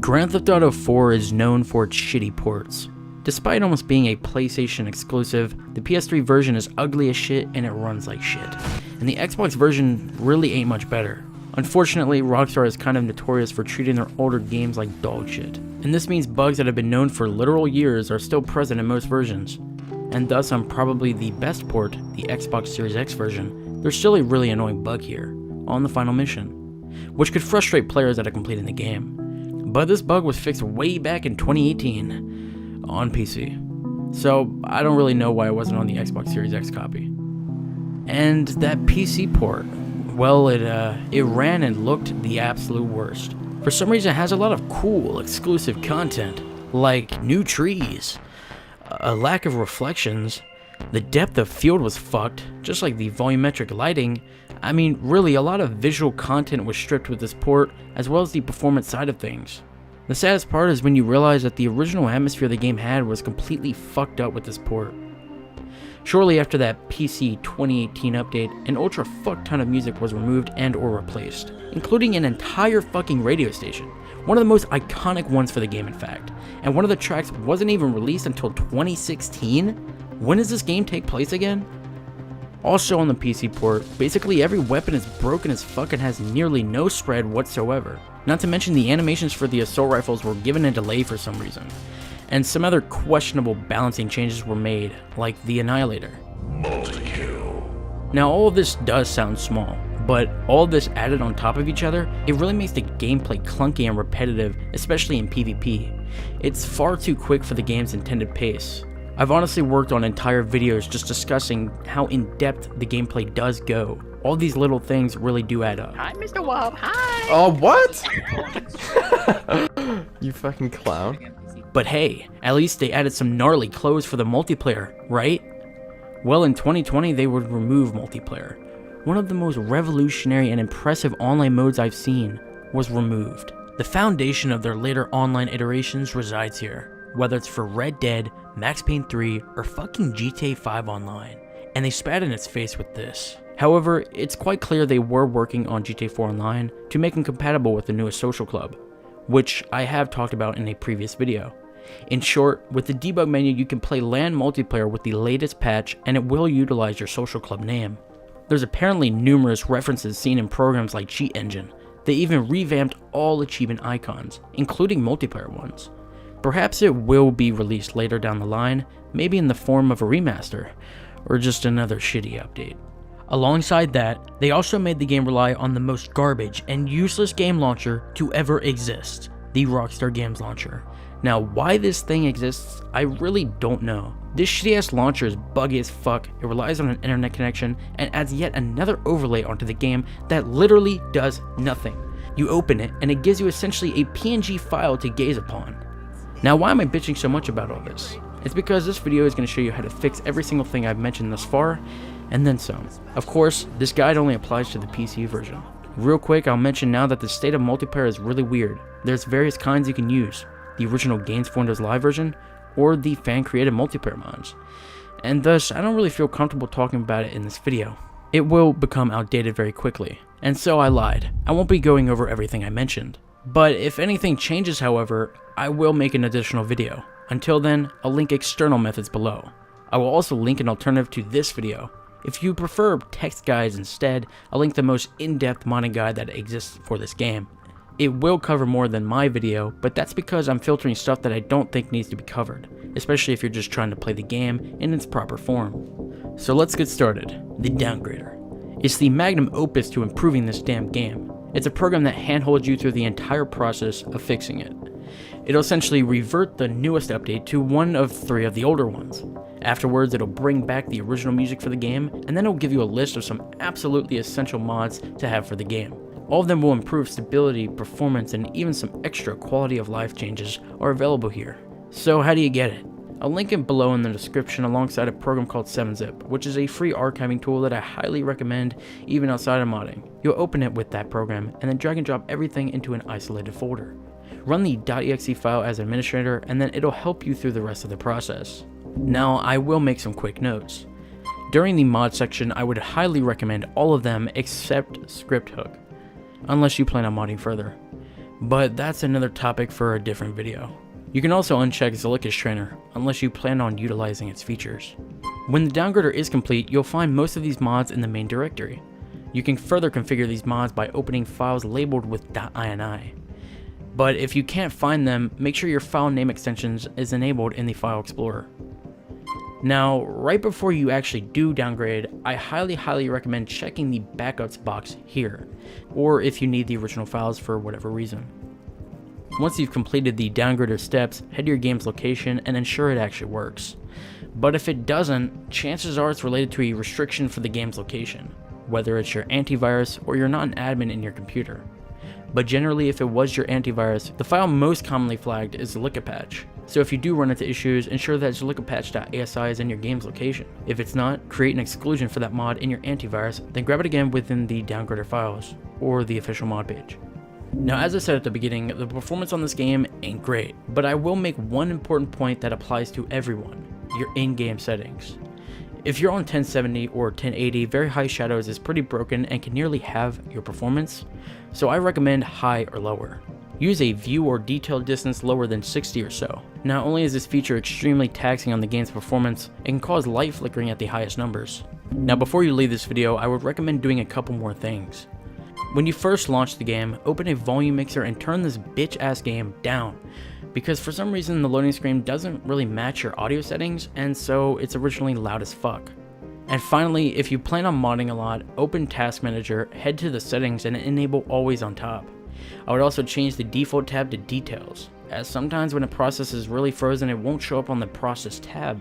Grand Theft Auto 4 is known for its shitty ports. Despite almost being a PlayStation exclusive, the PS3 version is ugly as shit and it runs like shit. And the Xbox version really ain't much better. Unfortunately, Rockstar is kind of notorious for treating their older games like dog shit. And this means bugs that have been known for literal years are still present in most versions. And thus on probably the best port, the Xbox Series X version, there's still a really annoying bug here, on the final mission, which could frustrate players that are completing the game. But this bug was fixed way back in 2018 on PC, so I don't really know why it wasn't on the Xbox Series X copy. And that PC port, well, it ran and looked the absolute worst. For some reason it has a lot of cool, exclusive content, like new trees, a lack of reflections, the depth of field was fucked, just like the volumetric lighting. I mean, really, a lot of visual content was stripped with this port, as well as the performance side of things. The saddest part is when you realize that the original atmosphere the game had was completely fucked up with this port. Shortly after that PC 2018 update, an ultra fuck ton of music was removed and or replaced, including an entire fucking radio station, one of the most iconic ones for the game in fact, and one of the tracks wasn't even released until 2016? When does this game take place again? Also on the PC port, basically every weapon is broken as fuck and has nearly no spread whatsoever. Not to mention the animations for the assault rifles were given a delay for some reason. And some other questionable balancing changes were made, like the Annihilator. Multi-kill. Now all of this does sound small, but all of this added on top of each other, it really makes the gameplay clunky and repetitive, especially in PvP. It's far too quick for the game's intended pace. I've honestly worked on entire videos just discussing how in-depth the gameplay does go. All these little things really do add up. Hi, Mr. Wob. Hi. Oh, what? You fucking clown. But hey, at least they added some gnarly clothes for the multiplayer, right? Well, in 2020 they would remove multiplayer. One of the most revolutionary and impressive online modes I've seen was removed. The foundation of their later online iterations resides here, whether it's for Red Dead, Max Payne 3, or fucking GTA 5 Online, and they spat in its face with this. However, it's quite clear they were working on GTA 4 Online to make them compatible with the newest social club, which I have talked about in a previous video. In short, with the debug menu you can play LAN multiplayer with the latest patch and it will utilize your social club name. There's apparently numerous references seen in programs like Cheat Engine. They even revamped all achievement icons, including multiplayer ones. Perhaps it will be released later down the line, maybe in the form of a remaster, or just another shitty update. Alongside that, they also made the game rely on the most garbage and useless game launcher to ever exist, the Rockstar Games launcher. Now, why this thing exists, I really don't know. This shitty ass launcher is buggy as fuck, it relies on an internet connection, and adds yet another overlay onto the game that literally does nothing. You open it, and it gives you essentially a PNG file to gaze upon. Now, why am I bitching so much about all this? It's because this video is going to show you how to fix every single thing I've mentioned thus far, and then some. Of course, this guide only applies to the PC version. Real quick, I'll mention now that the state of multiplayer is really weird. There's various kinds you can use. The original Games for Windows Live version, or the fan-created multiplayer mods. And thus, I don't really feel comfortable talking about it in this video. It will become outdated very quickly. And so I lied. I won't be going over everything I mentioned. But if anything changes, however, I will make an additional video. Until then, I'll link external methods below. I will also link an alternative to this video. If you prefer text guides instead, I'll link the most in-depth modding guide that exists for this game. It will cover more than my video, but that's because I'm filtering stuff that I don't think needs to be covered, especially if you're just trying to play the game in its proper form. So let's get started. The Downgrader. It's the magnum opus to improving this damn game. It's a program that handholds you through the entire process of fixing it. It'll essentially revert the newest update to one of 3 of the older ones. Afterwards, it'll bring back the original music for the game, and then it'll give you a list of some absolutely essential mods to have for the game. All of them will improve stability, performance, and even some extra quality of life changes are available here. So how do you get it? I'll link it below in the description alongside a program called 7-Zip, which is a free archiving tool that I highly recommend even outside of modding. You'll open it with that program, and then drag and drop everything into an isolated folder. Run the .exe file as administrator, and then it'll help you through the rest of the process. Now, I will make some quick notes. During the mod section, I would highly recommend all of them except Script Hook, unless you plan on modding further. But that's another topic for a different video. You can also uncheck Zilliq's trainer, unless you plan on utilizing its features. When the downgrader is complete, you'll find most of these mods in the main directory. You can further configure these mods by opening files labeled with .ini. But if you can't find them, make sure your file name extensions is enabled in the File Explorer. Now, right before you actually do downgrade, I highly recommend checking the backups box here, or if you need the original files for whatever reason. Once you've completed the downgrader steps, head to your game's location and ensure it actually works. But if it doesn't, chances are it's related to a restriction for the game's location, whether it's your antivirus or you're not an admin in your computer. But generally, if it was your antivirus, the file most commonly flagged is Zilliq. So if you do run into issues, ensure that zilliqpatch.asi is in your game's location. If it's not, create an exclusion for that mod in your antivirus, then grab it again within the downgrader files, or the official mod page. Now, as I said at the beginning, the performance on this game ain't great, but I will make one important point that applies to everyone: your in-game settings. If you're on 1070 or 1080, very high shadows is pretty broken and can nearly halve your performance, so I recommend high or lower. Use a view or detail distance lower than 60 or so. Not only is this feature extremely taxing on the game's performance, it can cause light flickering at the highest numbers. Now, before you leave this video, I would recommend doing a couple more things. When you first launch the game, open a volume mixer and turn this bitch ass game down, because for some reason the loading screen doesn't really match your audio settings, and so it's originally loud as fuck. And finally, if you plan on modding a lot, open Task Manager, head to the settings and enable Always on Top. I would also change the default tab to Details, as sometimes when a process is really frozen it won't show up on the Process tab.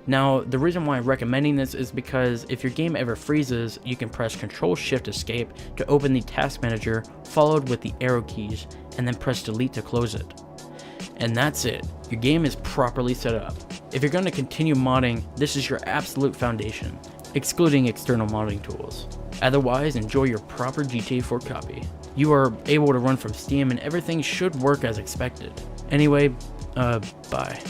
Now, the reason why I'm recommending this is because if your game ever freezes, you can press Ctrl-Shift-Escape to open the Task Manager, followed with the arrow keys, and then press Delete to close it. And that's it. Your game is properly set up. If you're going to continue modding, this is your absolute foundation, excluding external modding tools. Otherwise, enjoy your proper GTA 4 copy. You are able to run from Steam and everything should work as expected. Anyway, bye.